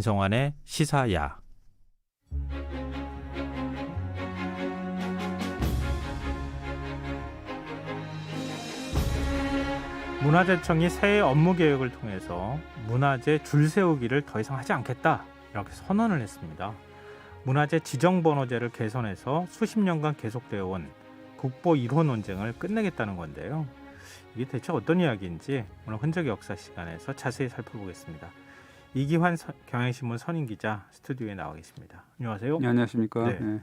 진성환의 시사야. 문화재청이 새해 업무 계획을 통해서 문화재 줄 세우기를 더 이상 하지 않겠다 이렇게 선언을 했습니다. 문화재 지정번호제를 개선해서 수십 년간 계속되어 온 국보 1호 논쟁을 끝내겠다는 건데요. 이게 대체 어떤 이야기인지 오늘 흔적 역사 시간에서 자세히 살펴보겠습니다. 이기환 경향신문 선임기자 스튜디오에 나와 계십니다. 안녕하세요. 네, 안녕하십니까. 네. 네.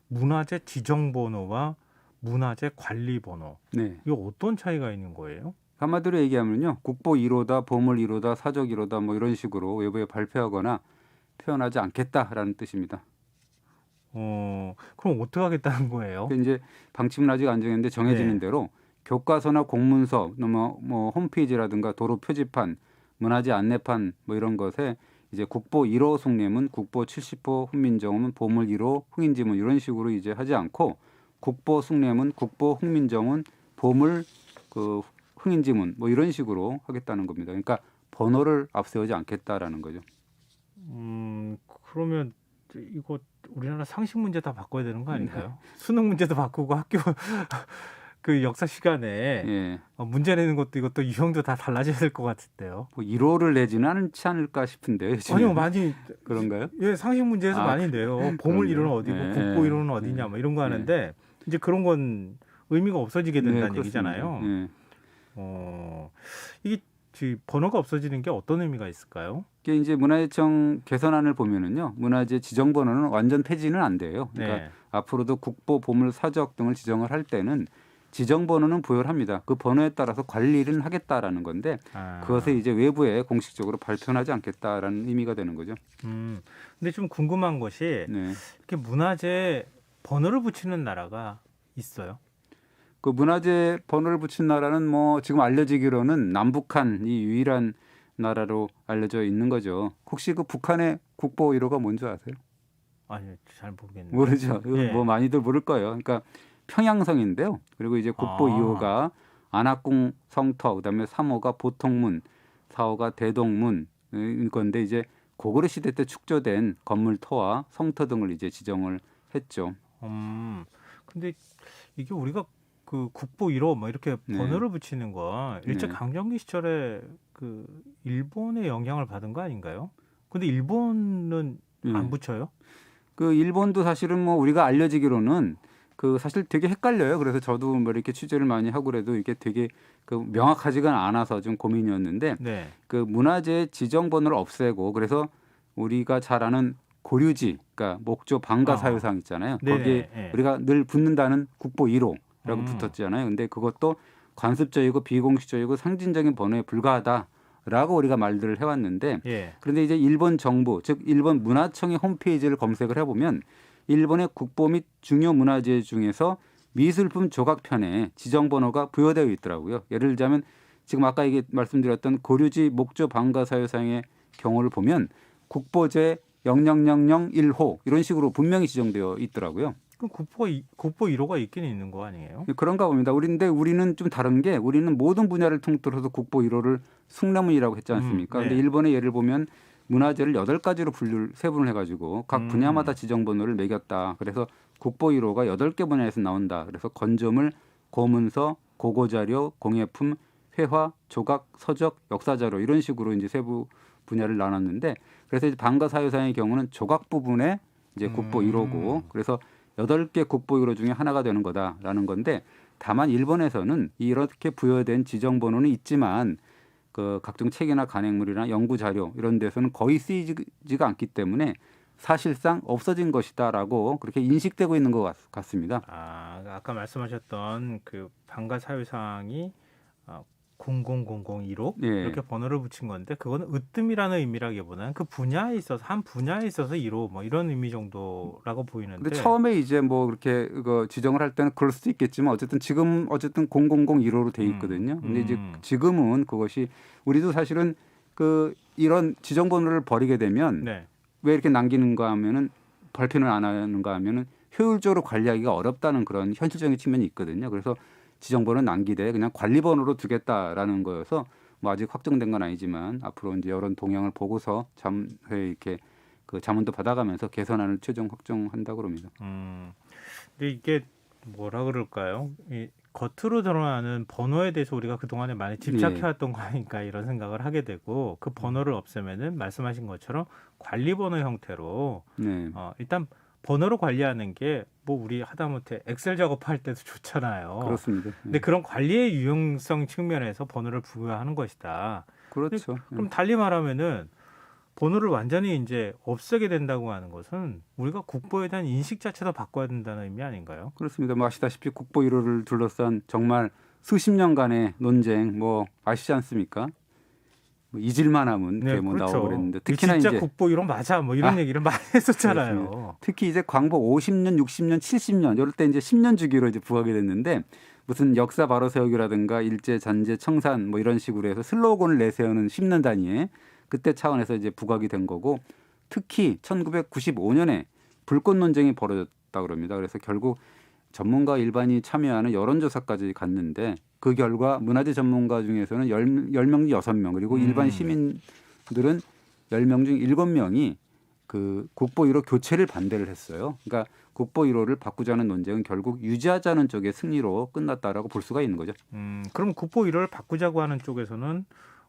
문화재 지정번호와 문화재 관리번호. 네. 이거 어떤 차이가 있는 거예요? 한마디로 얘기하면요. 국보 1호다, 보물 1호다, 사적 1호다 뭐 이런 식으로 외부에 발표하거나 표현하지 않겠다라는 뜻입니다. 그럼 어떻게 하겠다는 거예요? 이제 방침은 아직 안 정했는데 정해지는 네. 대로 교과서나 공문서, 뭐 홈페이지라든가 도로 표지판, 문화재 안내판 뭐 이런 것에 이제 국보 1호 숭례문, 국보 70호 훈민정음은, 보물 1호 흥인지문 이런 식으로 이제 하지 않고 국보 숭례문, 국보 훈민정음, 보물 흥인지문 뭐 이런 식으로 하겠다는 겁니다. 그러니까 번호를 앞세우지 않겠다라는 거죠. 그러면 이거 우리나라 상식 문제 다 바꿔야 되는 거 아닌가요? 수능 문제도 바꾸고 학교 그 역사 시간에 예. 문제 내는 것도 이것도 유형도 다 달라져야 될 것 같은데요. 뭐 1호를 내지는 않지 않을까 싶은데요. 아니요, 많이 그런가요? 예, 상식 문제에서 많이 내요. 보물 1호는 어디고 예. 국보 1호는 어디냐 뭐 이런 거 하는데 이제 그런 건 의미가 없어지게 된다는 네, 얘기잖아요. 예. 이게 번호가 없어지는 게 어떤 의미가 있을까요? 이게 이제 문화재청 개선안을 보면은요, 문화재 지정 번호는 완전 폐지는 안 돼요. 그러니까 네. 앞으로도 국보, 보물, 사적 등을 지정을 할 때는 지정 번호는 부여를 합니다. 그 번호에 따라서 관리를 하겠다라는 건데 그것을 이제 외부에 공식적으로 발표하지 않겠다라는 의미가 되는 거죠. 근데 좀 궁금한 것이 네. 이렇게 문화재 번호를 붙이는 나라가 있어요? 그 문화재 번호를 붙인 나라는 뭐 지금 알려지기로는 남북한이 유일한 나라로 알려져 있는 거죠. 혹시 그 북한의 국보 1호가 뭔지 아세요? 아니, 잘 모르겠네요. 모르죠. 예. 뭐 많이들 모를 거예요. 그러니까 평양성인데요. 그리고 이제 국보 2호가 안악궁 성터, 그다음에 3호가 보통문, 4호가 대동문인 건데 이제 고구려 시대 때 축조된 건물터와 성터 등을 이제 지정을 했죠. 근데 이게 우리가 그 국보 1호 뭐 이렇게 네. 번호를 붙이는 건 일제 네. 강점기 시절에 그 일본의 영향을 받은 거 아닌가요? 근데 일본은 안 붙여요? 그 일본도 사실은 뭐 우리가 알려지기로는 그 사실 되게 헷갈려요. 그래서 저도 뭐 이렇게 취재를 많이 하고 그래도 이게 되게 그 명확하지가 않아서 좀 고민이었는데 네. 그 문화재 지정 번호를 없애고 그래서 우리가 잘 아는 고류지, 그러니까 목조 방가 사유상 있잖아요. 거기에 네. 우리가 늘 붙는다는 국보 1호라고 붙었잖아요. 근데 그것도 관습적이고 비공식적이고 상징적인 번호에 불과하다라고 우리가 말들을 해왔는데 예. 그런데 이제 일본 정부, 즉 일본 문화청의 홈페이지를 검색을 해보면 일본의 국보 및 중요 문화재 중에서 미술품 조각편에 지정번호가 부여되어 있더라고요. 예를 들자면 지금 아까 이게 말씀드렸던 고류지 목조 방가사유상의 경우를 보면 국보제 0001호 이런 식으로 분명히 지정되어 있더라고요. 그럼 국보 1호가 있긴 있는 거 아니에요? 그런가 봅니다. 근데 우리는 좀 다른 게 우리는 모든 분야를 통틀어서 국보 1호를 숭례문이라고 했지 않습니까? 네. 근데 일본의 예를 보면 문화재를 8가지로 세분을 해가지고 각 분야마다 지정번호를 매겼다. 그래서 국보 1호가 8개 분야에서 나온다. 그래서 건조물, 고문서, 고고자료, 공예품, 회화, 조각, 서적, 역사자료 이런 식으로 이제 세부 분야를 나눴는데 그래서 이제 방가사유상의 경우는 조각 부분에 이제 국보 1호고 그래서 8개 국보 1호 중에 하나가 되는 거다라는 건데 다만 일본에서는 이렇게 부여된 지정번호는 있지만 그 각종 책이나 간행물이나 연구 자료 이런 데서는 거의 쓰이지가 않기 때문에 사실상 없어진 것이다라고 그렇게 인식되고 있는 것 같습니다. 아까 말씀하셨던 그 방가 사유상이 0001호 예. 이렇게 번호를 붙인 건데 그거는 으뜸이라는 의미라기보다는 그 분야에 있어서 한 분야에 있어서 1호 뭐 이런 의미 정도라고 보이는데. 근데 처음에 이제 뭐 그렇게 지정을 할 때는 그럴 수도 있겠지만 지금 0001호로 돼 있거든요. 근데 이제 지금은 그것이 우리도 사실은 그 이런 지정번호를 버리게 되면 네. 왜 이렇게 남기는가 하면은 발표는 안 하는가 하면은 효율적으로 관리하기가 어렵다는 그런 현실적인 측면이 있거든요. 그래서 지정번호는 남기되 그냥 관리번호로 두겠다라는 거여서 뭐 아직 확정된 건 아니지만 앞으로 이제 여러 동향을 보고서 이렇게 그 자문도 받아가면서 개선안을 최종 확정한다고 합니다. 근데 이게 뭐라 그럴까요? 이 겉으로 드러나는 번호에 대해서 우리가 그동안에 많이 집착해왔던 거니까 이런 생각을 하게 되고 그 번호를 없애면은 말씀하신 것처럼 관리 번호 형태로 네. 일단 번호로 관리하는 게 뭐 우리 하다못해 엑셀 작업할 때도 좋잖아요. 그렇습니다. 근데 그런 관리의 유용성 측면에서 번호를 부여하는 것이다. 그렇죠. 그럼 달리 말하면은 번호를 완전히 이제 없애게 된다고 하는 것은 우리가 국보에 대한 인식 자체도 바꿔야 된다는 의미 아닌가요? 그렇습니다. 뭐 아시다시피 국보 1호를 둘러싼 정말 수십 년간의 논쟁 뭐 아시지 않습니까? 뭐 잊을만 하면 네, 뭐 그렇죠. 나오고 그랬는데 특히나 진짜 이제 국보 이론 맞아 뭐 이런 얘기를 많이 했었잖아요. 특히 이제 광복 50년, 60년, 70년 이럴 때 이제 10년 주기로 이제 부각이 됐는데 무슨 역사 바로 세우기라든가 일제 잔재 청산 뭐 이런 식으로 해서 슬로건을 내세우는 10년 단위에 그때 차원에서 이제 부각이 된 거고 특히 1995년에 불꽃 논쟁이 벌어졌다 그럽니다. 그래서 결국 전문가 일반이 참여하는 여론조사까지 갔는데 그 결과 문화재 전문가 중에서는 10명 중 6명 그리고 일반 시민들은 10명 중 7명이 그 국보 1호 교체를 반대를 했어요. 그러니까 국보 1호를 바꾸자는 논쟁은 결국 유지하자는 쪽의 승리로 끝났다라고 볼 수가 있는 거죠. 그럼 국보 1호를 바꾸자고 하는 쪽에서는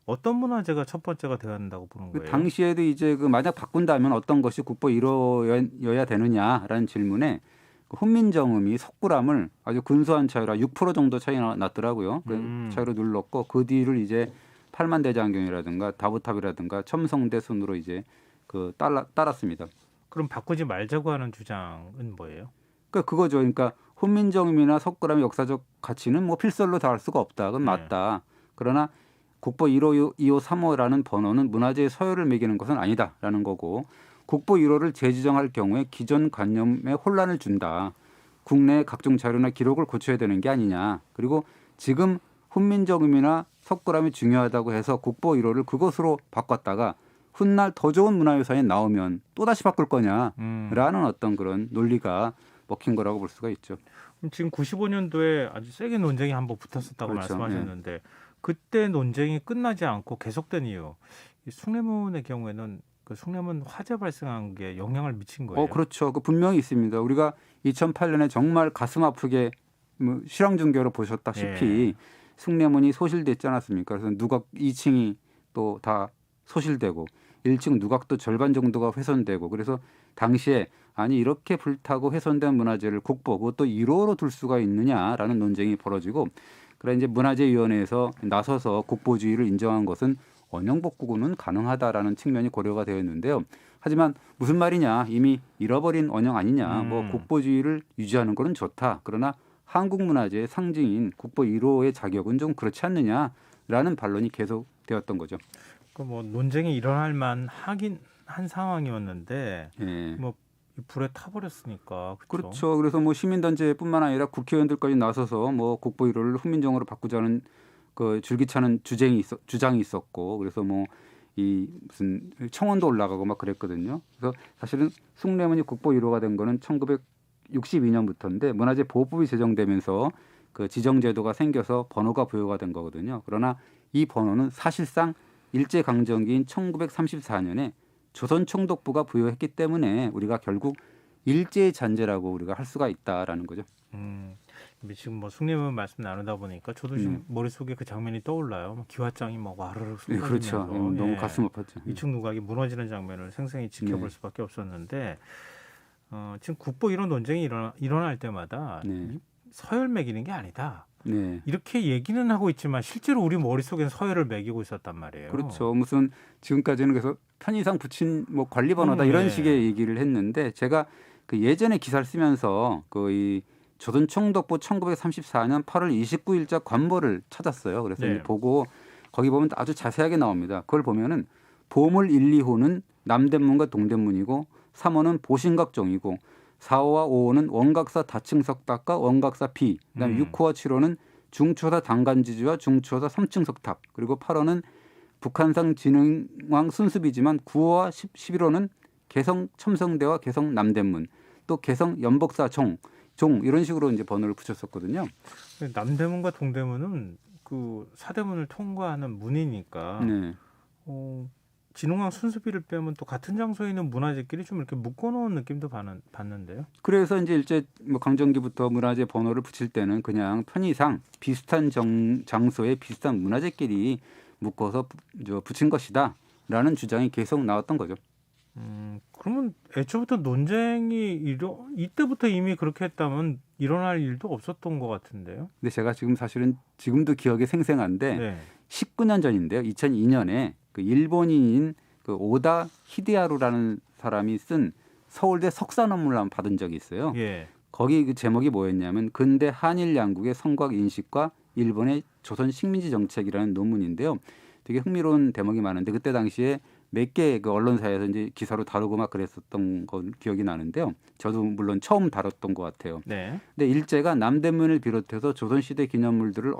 어떤 문화재가 첫 번째가 되어야 한다고 보는 거예요? 당시에도 이제 그 만약 바꾼다면 어떤 것이 국보 1호여야 되느냐라는 질문에 그 훈민정음이 석굴암을 아주 근소한 차이로 6% 정도 차이가 났더라고요. 그 차이로 눌렀고 그 뒤를 이제 팔만대장경이라든가 다부탑이라든가 첨성대 순으로 이제 그 따랐습니다. 그럼 바꾸지 말자고 하는 주장은 뭐예요? 그러니까 그거죠. 그러니까 훈민정음이나 석굴암의 역사적 가치는 뭐 필설로 다 할 수가 없다. 그건 맞다. 그러나 국보 1호, 2호, 3호라는 번호는 문화재의 서열을 매기는 것은 아니다라는 거고 국보 1호를 재지정할 경우에 기존 관념에 혼란을 준다. 국내 각종 자료나 기록을 고쳐야 되는 게 아니냐. 그리고 지금 훈민정음이나 석굴암이 중요하다고 해서 국보 1호를 그것으로 바꿨다가 훗날 더 좋은 문화유산이 나오면 또다시 바꿀 거냐라는 어떤 그런 논리가 먹힌 거라고 볼 수가 있죠. 지금 95년도에 아주 세게 논쟁이 한번 붙었었다고 그렇죠. 말씀하셨는데 그때 논쟁이 끝나지 않고 계속된 이유. 이 숭례문의 경우에는 그 숭례문 화재 발생한 게 영향을 미친 거예요. 그렇죠. 그 분명히 있습니다. 우리가 2008년에 정말 가슴 아프게 뭐 실황 중계로 보셨다시피 숭례문이 소실됐지 않았습니까? 그래서 누각 2층이 또 다 소실되고 1층 누각도 절반 정도가 훼손되고 그래서 당시에 아니 이렇게 불타고 훼손된 문화재를 국보 그것도 1호로 둘 수가 있느냐라는 논쟁이 벌어지고 그래 이제 문화재위원회에서 나서서 국보주의를 인정한 것은 원형 복구는 가능하다라는 측면이 고려가 되어 있는데요. 하지만 무슨 말이냐 이미 잃어버린 원형 아니냐 뭐 국보주의를 유지하는 것은 좋다. 그러나 한국 문화재의 상징인 국보 1호의 자격은 좀 그렇지 않느냐라는 반론이 계속되었던 거죠. 그 뭐 논쟁이 일어날 만하긴 한 상황이었는데 뭐 불에 타버렸으니까 그렇죠. 그래서 뭐 시민단체뿐만 아니라 국회의원들까지 나서서 뭐 국보 1호를 훈민정음으로 바꾸자는 그 줄기차는 주장이 있었고 그래서 뭐 이 무슨 청원도 올라가고 막 그랬거든요. 그래서 사실은 숭례문이 국보 1호가 된 거는 1962년부터인데 문화재 보호법이 제정되면서 그 지정제도가 생겨서 번호가 부여가 된 거거든요. 그러나 이 번호는 사실상 일제강점기인 1934년에 조선총독부가 부여했기 때문에 우리가 결국 일제의 잔재라고 우리가 할 수가 있다라는 거죠. 지금 뭐 숭례문 말씀 나누다 보니까 저도 지금 머릿속에 그 장면이 떠올라요. 뭐 기와장이 막 와르르 쏟아지면서 그렇죠. 너무 가슴 아팠죠. 2층 누각이 무너지는 장면을 생생히 지켜볼 수밖에 없었는데 지금 국보 1호 논쟁이 일어날 때마다 이 서열 매기는 게 아니다. 이렇게 얘기는 하고 있지만 실제로 우리 머릿속에는 서열을 매기고 있었단 말이에요. 그렇죠. 무슨 지금까지는 그래서 편의상 붙인 뭐 관리 번호다 이런 식의 얘기를 했는데 제가 그 예전에 기사를 쓰면서 그 이 조선총독부 1934년 8월 29일자 관보를 찾았어요. 그래서 이제 보고 거기 보면 아주 자세하게 나옵니다. 그걸 보면은 보물 1, 2호는 남대문과 동대문이고 3호는 보신각종이고 4호와 5호는 원각사 다층석탑과 원각사 B, 그다음에 6호와 7호는 중추호사 당간지주와 중추호사 3층 석탑, 그리고 8호는 북한산 진흥왕 순습이지만 9호와 11호는 개성 첨성대와 개성 남대문, 또 개성 연복사 종 이런 식으로 이제 번호를 붙였었거든요. 남대문과 동대문은 그 사대문을 통과하는 문이니까 네. 진흥왕 순수비를 빼면 또 같은 장소에 있는 문화재끼리 좀 이렇게 묶어놓은 느낌도 받는데요. 그래서 이제 일제 뭐 강점기부터 문화재 번호를 붙일 때는 그냥 편의상 비슷한 장소에 비슷한 문화재끼리 묶어서 붙인 것이다라는 주장이 계속 나왔던 거죠. 그러면 애초부터 논쟁이 이때부터 이미 그렇게 했다면 일어날 일도 없었던 것 같은데요. 근데 제가 지금 사실은 지금도 기억이 생생한데 네. 19년 전인데요. 2002년에 그 일본인인 그 오다 히데하루라는 사람이 쓴 서울대 석사 논문을 한번 받은 적이 있어요. 예. 거기 그 제목이 뭐였냐면 근대 한일 양국의 성곽 인식과 일본의 조선 식민지 정책이라는 논문인데요. 되게 흥미로운 대목이 많은데 그때 당시에 몇 개 그 언론사에서 이제 기사로 다루고 막 그랬었던 건 기억이 나는데요. 저도 물론 처음 다뤘던 것 같아요. 네. 근데 일제가 남대문을 비롯해서 조선시대 기념물들을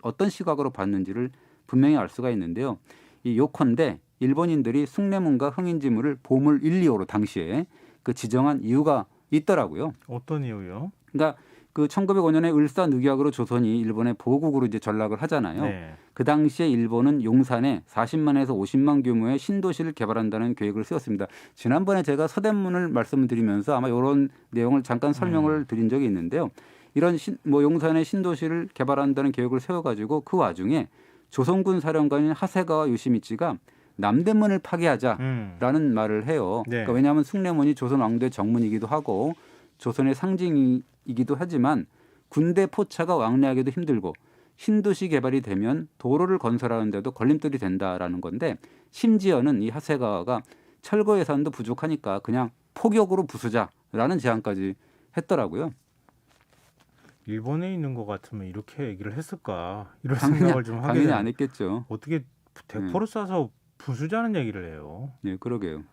어떤 시각으로 봤는지를 분명히 알 수가 있는데요. 이 요컨대 일본인들이 숭례문과 흥인지문을 보물 1, 2호로 당시에 그 지정한 이유가 있더라고요. 어떤 이유요? 그러니까 그 1905년에 을사늑약으로 조선이 일본의 보국으로 이제 전락을 하잖아요. 네. 그 당시에 일본은 용산에 40만에서 50만 규모의 신도시를 개발한다는 계획을 세웠습니다. 지난번에 제가 서대문을 말씀을 드리면서 아마 이런 내용을 잠깐 설명을 드린 적이 있는데요. 이런 용산에 신도시를 개발한다는 계획을 세워가지고 그 와중에 조선군 사령관인 하세가와 요시미치가 남대문을 파괴하자라는 말을 해요. 네. 그러니까 왜냐하면 숭례문이 조선 왕조의 정문이기도 하고 조선의 상징이기도 하지만 군대 포차가 왕래하기도 힘들고 신도시 개발이 되면 도로를 건설하는데도 걸림돌이 된다라는 건데 심지어는 이 하세가와가 철거 예산도 부족하니까 그냥 포격으로 부수자라는 제안까지 했더라고요. 일본에 있는 것 같으면 이렇게 얘기를 했을까 이런 생각을 좀 하게 당연히 되는. 안 했겠죠. 어떻게 대포를 쏴서 부수자는 얘기를 해요. 네, 그러게요.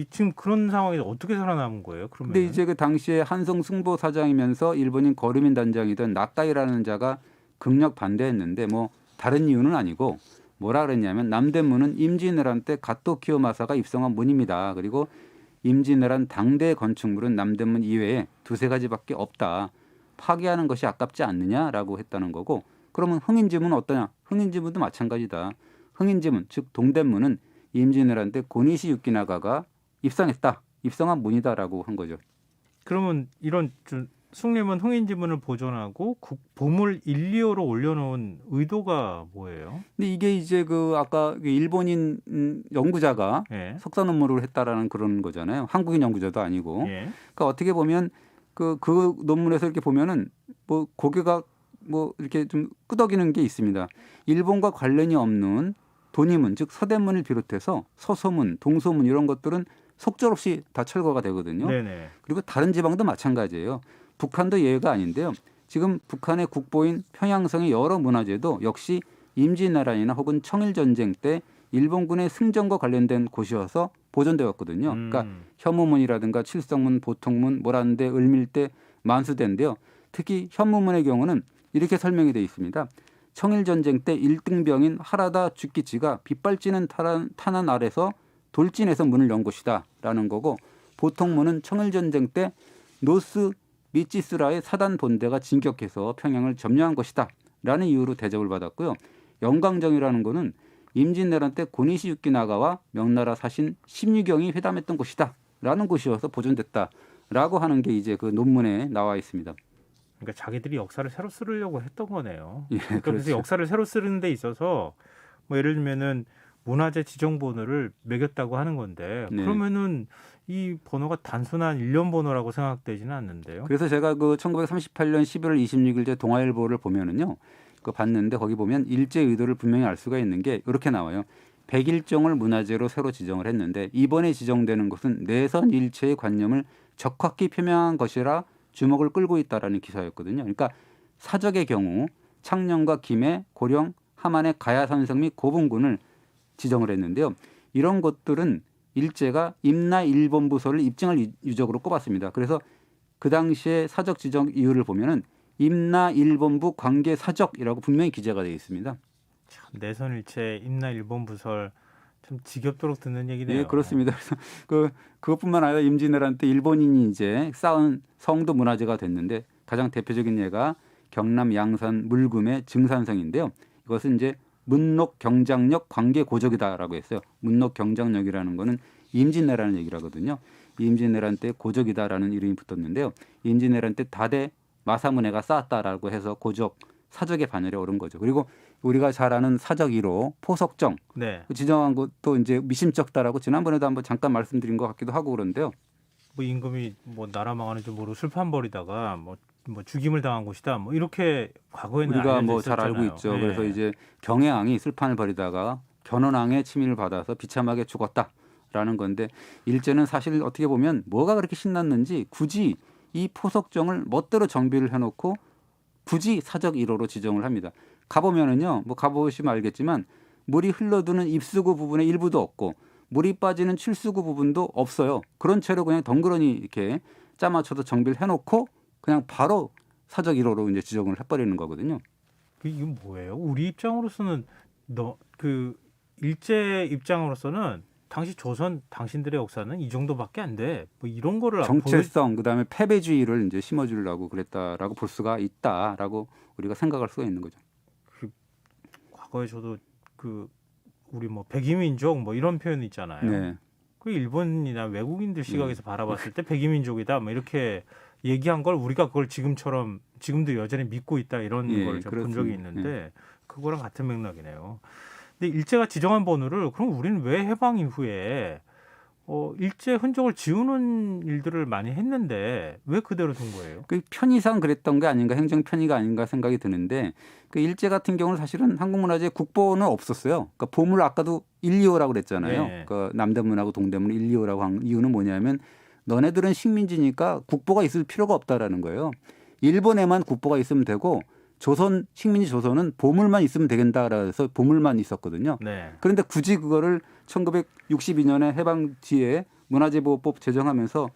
지금 그런 상황에서 어떻게 살아남은 거예요? 그러면 근데 이제 그 당시에 한성 승보 사장이면서 일본인 거류민 단장이던 나카이라는 자가 극력 반대했는데 뭐 다른 이유는 아니고 뭐라 그랬냐면 남대문은 임진왜란 때 가토 키요마사가 입성한 문입니다. 그리고 임진왜란 당대 건축물은 남대문 이외에 두세 가지밖에 없다. 파괴하는 것이 아깝지 않느냐라고 했다는 거고 그러면 흥인지문은 어떠냐? 흥인지문도 마찬가지다. 흥인지문 즉 동대문은 임진왜란 때 고니시 유키나가가 입성한 문이다라고 한 거죠. 그러면 이런 숭례문 흥인지문을 보존하고 보물 1, 2호로 올려놓은 의도가 뭐예요? 근데 이게 이제 그 아까 그 일본인 연구자가 예. 석사 논문을 했다라는 그런 거잖아요. 한국인 연구자도 아니고. 예. 그러니까 어떻게 보면 그 논문에서 이렇게 보면은 뭐 고개가 뭐 이렇게 좀 끄덕이는 게 있습니다. 일본과 관련이 없는 도니문 즉 서대문을 비롯해서 서소문, 동소문 이런 것들은 속절없이 다 철거가 되거든요. 네네. 그리고 다른 지방도 마찬가지예요. 북한도 예외가 아닌데요. 지금 북한의 국보인 평양성의 여러 문화재도 역시 임진왜란이나 혹은 청일전쟁 때 일본군의 승전과 관련된 곳이어서 보존되었거든요. 그러니까 현무문이라든가 칠성문, 보통문, 모란대, 을밀대, 만수대인데요. 특히 현무문의 경우는 이렇게 설명이 되어 있습니다. 청일전쟁 때 1등병인 하라다 주키치가 빗발찌는 탄환 아래서 돌진해서 문을 연 곳이다라는 거고 보통문은 청일전쟁 때 노스 미치스라의 사단 본대가 진격해서 평양을 점령한 것이다라는 이유로 대접을 받았고요. 영광정이라는 거는 임진왜란 때 고니시 유키나가와 명나라 사신 심유경이 회담했던 곳이다라는 곳이어서 보존됐다라고 하는 게 이제 그 논문에 나와 있습니다. 그러니까 자기들이 역사를 새로 쓰려고 했던 거네요. 예, 그래서 그렇죠. 역사를 새로 쓰는 데 있어서 뭐 예를 들면은 문화재 지정 번호를 매겼다고 하는 건데 네. 그러면은 이 번호가 단순한 일련 번호라고 생각되지는 않는데요. 그래서 제가 그 1938년 11월 26일째 동아일보를 보면은요. 그 봤는데 거기 보면 일제 의도를 분명히 알 수가 있는 게 이렇게 나와요. 101종을 문화재로 새로 지정을 했는데 이번에 지정되는 것은 내선 일체의 관념을 적확히 표명한 것이라 주목을 끌고 있다라는 기사였거든요. 그러니까 사적의 경우 창녕과 김해, 고령, 함안의 가야산성 및 고분군을 지정을 했는데요. 이런 것들은 일제가 임나 일본 부서를 입증할 유적으로 꼽았습니다. 그래서 그 당시에 사적 지정 이유를 보면은 임나 일본부 관계 사적이라고 분명히 기재가 되어 있습니다. 참, 내선일체 임나 일본 부설 참 지겹도록 듣는 얘기네요. 네, 그렇습니다. 그래서 그것뿐만 아니라 임진왜란 때 일본인이 이제 쌓은 성도 문화재가 됐는데 가장 대표적인 예가 경남 양산 물금의 증산성인데요. 그것은 이제 문록 경장력 관계 고적이다라고 했어요. 문록 경장력이라는 거는 임진왜란을 얘기를 하거든요. 임진왜란 때 고적이다라는 이름이 붙었는데요. 임진왜란 때 다대 마사문해가 쌓았다라고 해서 고적 사적의 반열에 오른 거죠. 그리고 우리가 잘 아는 사적 1호 포석정 네. 지정한 것도 이제 미심쩍다라고 지난번에도 한번 잠깐 말씀드린 것 같기도 하고 그런데요. 뭐 임금이 뭐 나라 망하는 줄 모르고 술판 벌이다가 뭐 죽임을 당한 곳이다. 뭐 이렇게 과거에는 우리가 알려져 뭐 잘 알고 있었잖아요. 있죠. 네. 그래서 이제 경혜왕이 술판을 벌이다가 견훤왕의 침입을 받아서 비참하게 죽었다라는 건데 일제는 사실 어떻게 보면 뭐가 그렇게 신났는지 굳이 이 포석정을 멋대로 정비를 해놓고 굳이 사적 1호로 지정을 합니다. 가보면은요, 뭐 가보시면 알겠지만 물이 흘러드는 입수구 부분의 일부도 없고 물이 빠지는 출수구 부분도 없어요. 그런 채로 그냥 덩그러니 이렇게 짜맞춰서 정비를 해놓고 그냥 바로 사적 1호로 이제 지정을 해버리는 거거든요. 이건 뭐예요? 우리 입장으로서는 그 일제 입장으로서는 당시 조선 당신들의 역사는 이 정도밖에 안 돼. 뭐 이런 거를 정체성 그다음에 패배주의를 이제 심어주려고 그랬다라고 볼 수가 있다라고 우리가 생각할 수가 있는 거죠. 과거에 저도 그 우리 뭐 백이민족 뭐 이런 표현이 있잖아요. 네. 그 일본이나 외국인들 시각에서 바라봤을 때 백이민족이다 뭐 이렇게 얘기한 걸 우리가 그걸 지금도 여전히 믿고 있다 이런 걸 제가 본 적이 있는데 그거랑 같은 맥락이네요. 근데 일제가 지정한 번호를 그럼 우리는 왜 해방 이후에 일제 흔적을 지우는 일들을 많이 했는데 왜 그대로 둔 거예요? 그 편의상 그랬던 게 아닌가 행정 편의가 아닌가 생각이 드는데 그 일제 같은 경우는 사실은 한국문화재 국보는 없었어요. 그러니까 보물 아까도 1, 2호라고 그랬잖아요. 네. 그 남대문하고 동대문 1, 2호라고 한 이유는 뭐냐면 너네들은 식민지니까 국보가 있을 필요가 없다라는 거예요. 일본에만 국보가 있으면 되고 조선 식민지 조선은 보물만 있으면 되겠다라 해서 보물만 있었거든요. 네. 그런데 굳이 그거를 1962년에 해방 뒤에 문화재보호법 제정하면서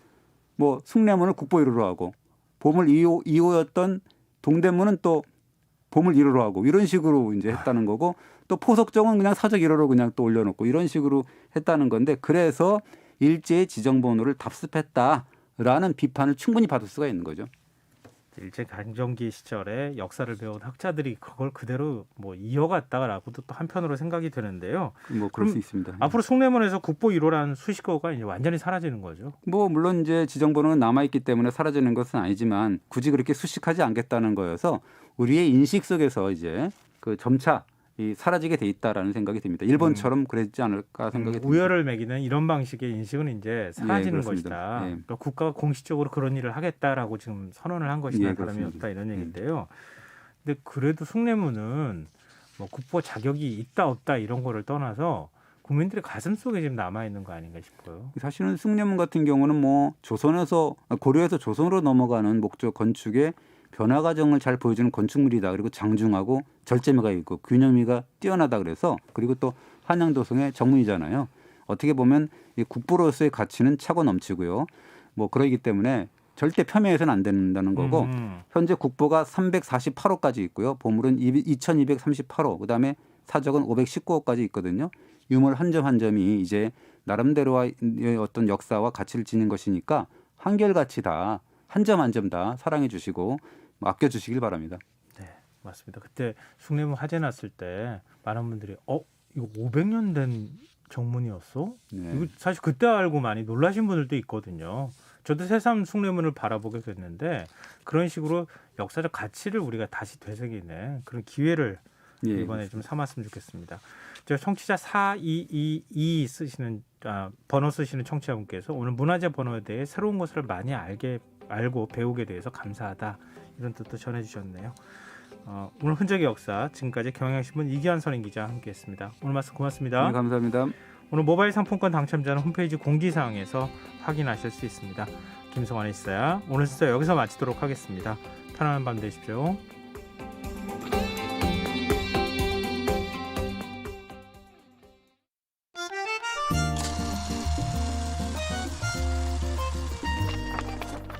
뭐 숭례문을 국보 1호로 하고 보물 2호였던 동대문은 또 보물 1호로 하고 이런 식으로 이제 했다는 거고 또 포석정은 그냥 사적 1호로 그냥 또 올려놓고 이런 식으로 했다는 건데 그래서 일제의 지정번호를 답습했다라는 비판을 충분히 받을 수가 있는 거죠. 일제 강점기 시절에 역사를 배운 학자들이 그걸 그대로 뭐 이어갔다라고도 또 한편으로 생각이 드는데요. 뭐 그럴 수 있습니다. 앞으로 숭례문에서 국보 1호라는 수식어가 이제 완전히 사라지는 거죠. 뭐 물론 이제 지정번호는 남아있기 때문에 사라지는 것은 아니지만 굳이 그렇게 수식하지 않겠다는 거여서 우리의 인식 속에서 이제 그 점차 사라지게 돼 있다라는 생각이 듭니다. 일본처럼 그랬지 않을까 생각이 듭니다. 우열을 매기는 이런 방식의 인식은 이제 사라지는 것이다. 예. 그러니까 국가가 공식적으로 그런 일을 하겠다라고 지금 선언을 한 것이다. 예, 다름이 그렇습니다. 없다 이런 얘기인데요. 근데 그래도 숭례문은 뭐 국보 자격이 있다 없다 이런 거를 떠나서 국민들의 가슴 속에 지금 남아 있는 거 아닌가 싶어요. 사실은 숭례문 같은 경우는 뭐 고려에서 조선으로 넘어가는 목적 건축의 변화 과정을 잘 보여주는 건축물이다. 그리고 장중하고 절제미가 있고 균형미가 뛰어나다 그래서 그리고 또 한양도성의 정문이잖아요. 어떻게 보면 이 국보로서의 가치는 차고 넘치고요. 뭐 그러기 때문에 절대 폄훼해서는 안 된다는 거고 현재 국보가 348호까지 있고요. 보물은 2238호 그다음에 사적은 519호까지 있거든요. 유물 한 점 한 점이 이제 나름대로의 어떤 역사와 가치를 지닌 것이니까 한결같이 다 한 점 한 점 다 사랑해 주시고 아껴 주시길 바랍니다. 네, 맞습니다. 그때 숭례문 화재 났을 때 많은 분들이 이거 500년 된 정문이었어? 네. 이거 사실 그때 알고 많이 놀라신 분들도 있거든요. 저도 새삼 숭례문을 바라보게 됐는데 그런 식으로 역사적 가치를 우리가 다시 되새기는 그런 기회를 이번에 좀 삼았으면 좋겠습니다. 저 청취자 4222 쓰시는 번호 쓰시는 청취자분께서 오늘 문화재 번호에 대해 새로운 것을 많이 알고 배우게 돼서 감사하다 이런 뜻도 전해주셨네요. 오늘 흔적의 역사 지금까지 경향신문 이기환 선임기자 함께했습니다. 오늘 말씀 고맙습니다. 네, 감사합니다. 오늘 모바일 상품권 당첨자는 홈페이지 공지사항에서 확인하실 수 있습니다. 김성환의 시사야 오늘 시사 여기서 마치도록 하겠습니다. 편안한 밤 되십시오.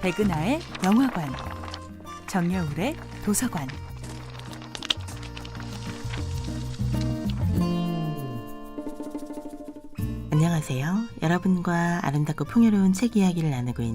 백은하의 영화관, 정여울의 도서관. 안녕하세요. 여러분과 아름답고 풍요로운 책 이야기를 나누고 있는